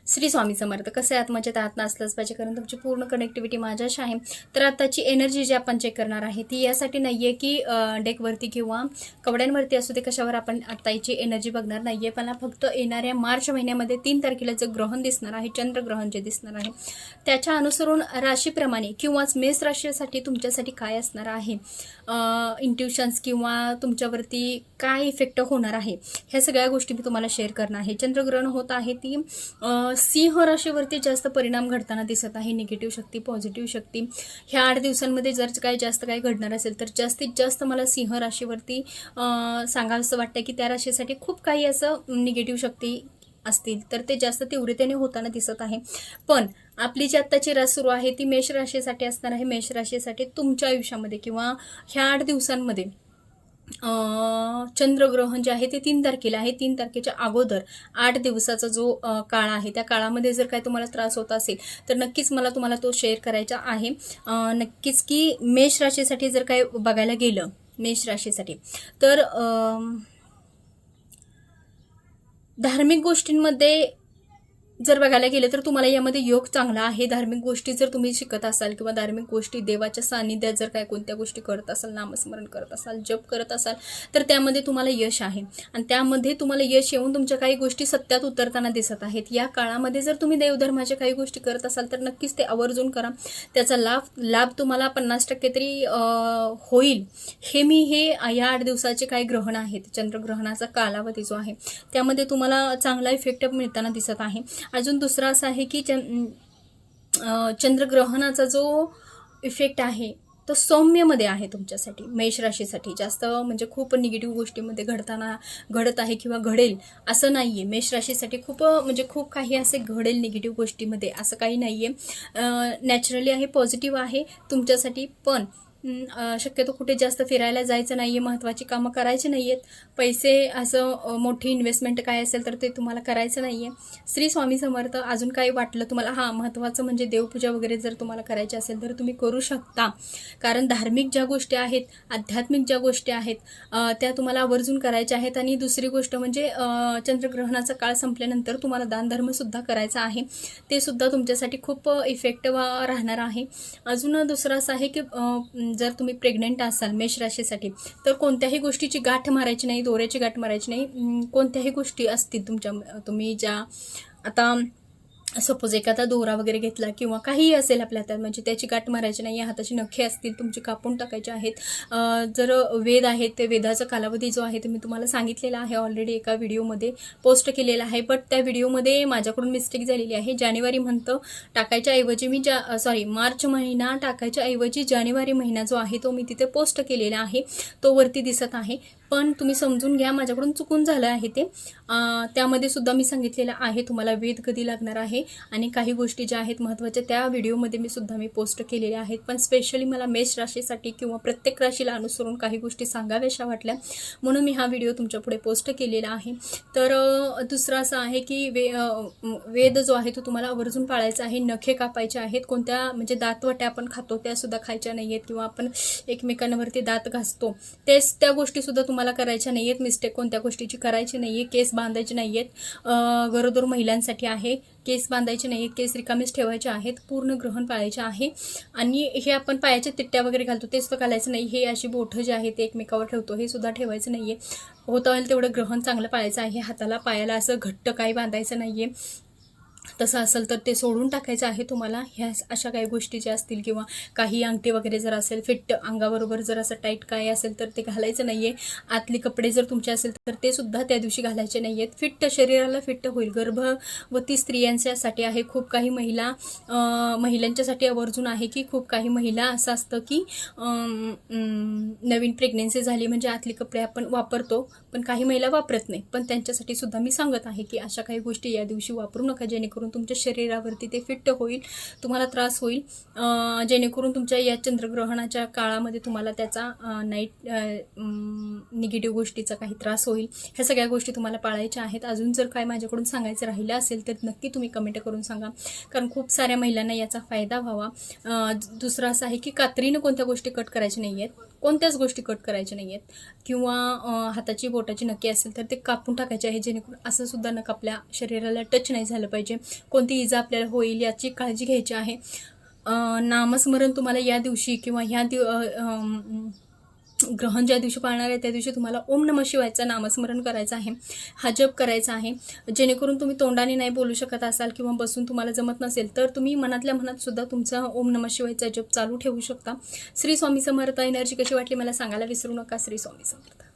श्री स्वामी समर्थ. कसं आहे, आत्मजेत आत्मा असलंच पाहिजे, कारण तुमची पूर्ण कनेक्टिव्हिटी माझ्याशी आहे. तर आताची एनर्जी जी आपण चेक करणार आहे ती यासाठी नाही आहे की डेकवरती किंवा कवड्यांवरती असू दे, कशावर आपण आत्ताची एनर्जी बघणार नाही आहे. पण फक्त येणाऱ्या मार्च महिन्यामध्ये 3 तारखेला जे ग्रहण दिसणार आहे, चंद्रग्रहण जे दिसणार आहे, त्याच्या अनुसरून राशीप्रमाणे किंवाच मेष राशीसाठी तुमच्यासाठी काय असणार आहे, इंट्युशन्स किंवा तुमच्यावरती काय इफेक्ट होणार आहे, ह्या सगळ्या गोष्टी मी तुम्हाला शेअर करणार आहे. चंद्रग्रहण होत आहे ती सिंह राशीवरती जास्त परिणाम घडताना दिसत आहे. निगेटिव्ह शक्ती, पॉझिटिव्ह शक्ती. ह्या 8 दिवसांमध्ये जर जास्त काय घडणार असेल तर जास्तीत जास्त मला सिंह राशीवरती सांगावंसं वाटतं की त्या राशीसाठी खूप काही असं निगेटिव्ह शक्ती असतील तर ते जास्त तीव्रतेने होताना दिसत आहे. पण आपली जी आत्ताची रास सुरू आहे ती मेष राशीसाठी असणार आहे. मेष राशीसाठी तुमच्या आयुष्यामध्ये किंवा ह्या 8 दिवसांमध्ये चंद्रग्रहण जे आहे ते 3 तारखेला आहे. 3 तारखेच्या अगोदर 8 दिवसाचा जो काळ आहे त्या काळामध्ये जर काय तुम्हाला त्रास होत असेल तर नक्कीच मला तुम्हाला तो शेअर करायचा आहे. नक्कीच की मेष राशीसाठी जर काय बघायला गेलं मेष राशीसाठी तर धार्मिक गोष्टींमध्ये जर बघायला गेलं तर तुम्हाला यामध्ये योग चांगला आहे. धार्मिक गोष्टी जर तुम्ही शिकत असाल किंवा धार्मिक गोष्टी देवाच्या सानिध्यात जर काय कोणत्या गोष्टी करत असाल, नामस्मरण करत असाल, जप करत असाल तर त्यामध्ये तुम्हाला यश आहे आणि त्यामध्ये तुम्हाला यश येऊन तुमच्या काही गोष्टी सत्यात उतरताना दिसत आहेत. या काळामध्ये जर तुम्ही देवधर्माच्या काही गोष्टी करत असाल तर नक्कीच ते आवर्जून करा. त्याचा लाभ तुम्हाला 50% तरी होईल. हे या 8 दिवसाचे काही ग्रहण आहेत, चंद्रग्रहणाचा कालावधी जो आहे त्यामध्ये तुम्हाला चांगला इफेक्ट मिळताना दिसत आहे. अजून दुसरा असा आहे की चंद्रग्रहणाचा जो इफेक्ट आहे तो सौम्यमध्ये आहे तुमच्यासाठी, मेष राशीसाठी. जास्त म्हणजे खूप निगेटिव्ह गोष्टीमध्ये घडत आहे किंवा घडेल असं नाहीये. मेष राशीसाठी खूप काही असे घडेल निगेटिव्ह गोष्टीमध्ये असं काही नाहीये. नॅचरली आहे, पॉझिटिव्ह आहे तुमच्यासाठी. पण शक्यतो कुठे जास्त फिरायला जायचं नाहीये, महत्त्वाची कामं करायची नाहीयेत, पैसे असं मोठी इन्व्हेस्टमेंट काय असेल तर ते तुम्हाला करायचं नाहीये. श्री स्वामी समर्थ. अजून काही वाटलं तुम्हाला, महत्त्वाचं म्हणजे देवपूजा वगैरे जर तुम्हाला करायची असेल तर तुम्ही करू शकता, कारण धार्मिक ज्या गोष्टी आहेत, आध्यात्मिक ज्या गोष्टी आहेत त्या तुम्हाला आवर्जून करायच्या आहेत. आणि दुसरी गोष्ट म्हणजे चंद्रग्रहणाचा काळ संपल्यानंतर तुम्हाला दानधर्म सुद्धा करायचा आहे, ते सुद्धा तुमच्यासाठी खूप इफेक्टिव्ह राहणार आहे. अजून दुसरं असं आहे की जर तुम्ही प्रेग्नेंट असाल मेष राशीसाठी तर कोणत्याही गोष्टीची गाठ मारायची नाही, दोऱ्याची गाठ मारायची नाही. कोणत्याही गोष्टी असतील तुम्ही ज्या आता सपोज एखादा दोरा वगैरे घेतला किंवा काहीही असेल आपल्या हातात, म्हणजे त्याची गाठ मारायची नाही. हाताची नखे असतील तुमची कापून टाकायचे आहेत. जर वेद आहेत ते वेदाचा कालावधी जो आहे ते मी तुम्हाला सांगितलेला आहे, ऑलरेडी एका व्हिडिओमध्ये पोस्ट केलेला आहे. बट त्या व्हिडिओमध्ये माझ्याकडून मिस्टेक झालेली आहे. जानेवारी टाकायच्या ऐवजी मार्च महिना टाकायच्या ऐवजी जानेवारी महिना जो आहे तो मी तिथे पोस्ट केलेला आहे, तो वरती दिसत आहे. पण तुम्ही समजून घ्या, माझ्याकडून चुकून झालं आहे ते. त्यामध्ये सुद्धा मी सांगितलेलं आहे तुम्हाला वेद कधी लागणार आहे आणि काही गोष्टी ज्या आहेत महत्त्वाच्या त्या व्हिडिओमध्ये मी पोस्ट केलेल्या आहेत. पण स्पेशली मला मेष राशीसाठी किंवा प्रत्येक राशीला अनुसरून काही गोष्टी सांगाव्याशा वाटल्या म्हणून मी हा व्हिडिओ तुमच्या पुढे पोस्ट केलेला आहे. तर दुसरं असं आहे की वेद जो आहे तो तुम्हाला आवर्जून पाळायचा आहे. नखे कापायचे आहेत. कोणत्या म्हणजे दातवट्या आपण खातो त्या सुद्धा खायच्या नाही आहेत किंवा आपण एकमेकांवरती दात घासतो त्या गोष्टी सुद्धा तुम्हाला करायच्या नाही आहेत. मिस्टेक कोणत्या गोष्टीची करायची नाही आहे. केस बांधायचे नाही आहेत. गरोदर महिलांसाठी आहे, केस बांधायचे नाही आहेत, केस रिकामेच ठेवायचे आहेत. पूर्ण ग्रहण पाळायचे आहे. आणि हे आपण पायाच्या तिट्ट्या वगैरे घालतो ते सुद्धा घालायचं नाही. हे अशी बोठं जे आहे ते एकमेकावर ठेवतो हे सुद्धा ठेवायचं नाहीये. होता होईल तेवढं ग्रहण चांगलं पाळायचं आहे. हाताला पायाला असं घट्ट काही बांधायचं नाहीये. तसं असेल तर ते सोडून टाकायचं आहे तुम्हाला. ह्या अशा काही गोष्टी ज्या असतील किंवा काही अंगठी वगैरे जर असेल, फिट अंगाबरोबर जर असं टाईट काय असेल तर ते घालायचं नाहीये. आतली कपडे जर तुमचे असेल तर ते सुद्धा त्या दिवशी घालायचे नाहीयेत. फिट्ट शरीराला फिट्ट होईल. गर्भवती स्त्रियांच्यासाठी आहे. खूप काही महिलांच्यासाठी आवर्जून आहे की खूप काही महिला असं असतं की नवीन प्रेग्नेन्सी झाली म्हणजे आतली कपडे आपण वापरतो पण काही महिला वापरत नाही. पण त्यांच्यासाठी सुद्धा मी सांगत आहे की अशा काही गोष्टी या दिवशी वापरू नका, जेणेकरून तुमच्या शरीरावरती ते फिट्ट होईल, तुम्हाला त्रास होईल, जेणेकरून तुमच्या या चंद्रग्रहणाच्या काळामध्ये तुम्हाला त्याचा निगेटिव्ह गोष्टीचा काही त्रास होईल. ह्या सगळ्या गोष्टी तुम्हाला पाळायच्या आहेत. अजून जर काय माझ्याकडून सांगायचं राहिलं असेल तर नक्की तुम्ही कमेंट करून सांगा, कारण खूप साऱ्या महिलांना याचा फायदा व्हावा. दुसरं असं आहे की कात्रीनं कोणत्या गोष्टी कट करायच्या नाही आहेत. कोणत्याच गोष्टी कट करायच्या नाही आहेत किंवा हाताची बोटाची नखे असेल तर ते कापून टाकायचे आहे, जेणेकरून असं सुद्धा नख आपल्या शरीराला टच नाही झालं पाहिजे. कोणती इजा आपल्याला होईल याची काळजी घ्यायची आहे. नामस्मरण तुम्हाला या दिवशी किंवा ह्या ग्रहण ज्या दिवशी पाळणार आहे त्या दिवशी तुम्हाला ओम नमः शिवायचं नामस्मरण करायचं आहे, हा जप करायचा आहे. जेणेकरून तुम्ही तोंडाने नाही बोलू शकत असाल किंवा बसून तुम्हाला जमत नसेल तर तुम्ही मनातल्या मनात सुद्धा तुमचा ओम नमः शिवायचा जप चालू ठेवू शकता. श्री स्वामी समर्थ. एनर्जी कशी वाटली मला सांगायला विसरू नका. श्री स्वामी समर्थ.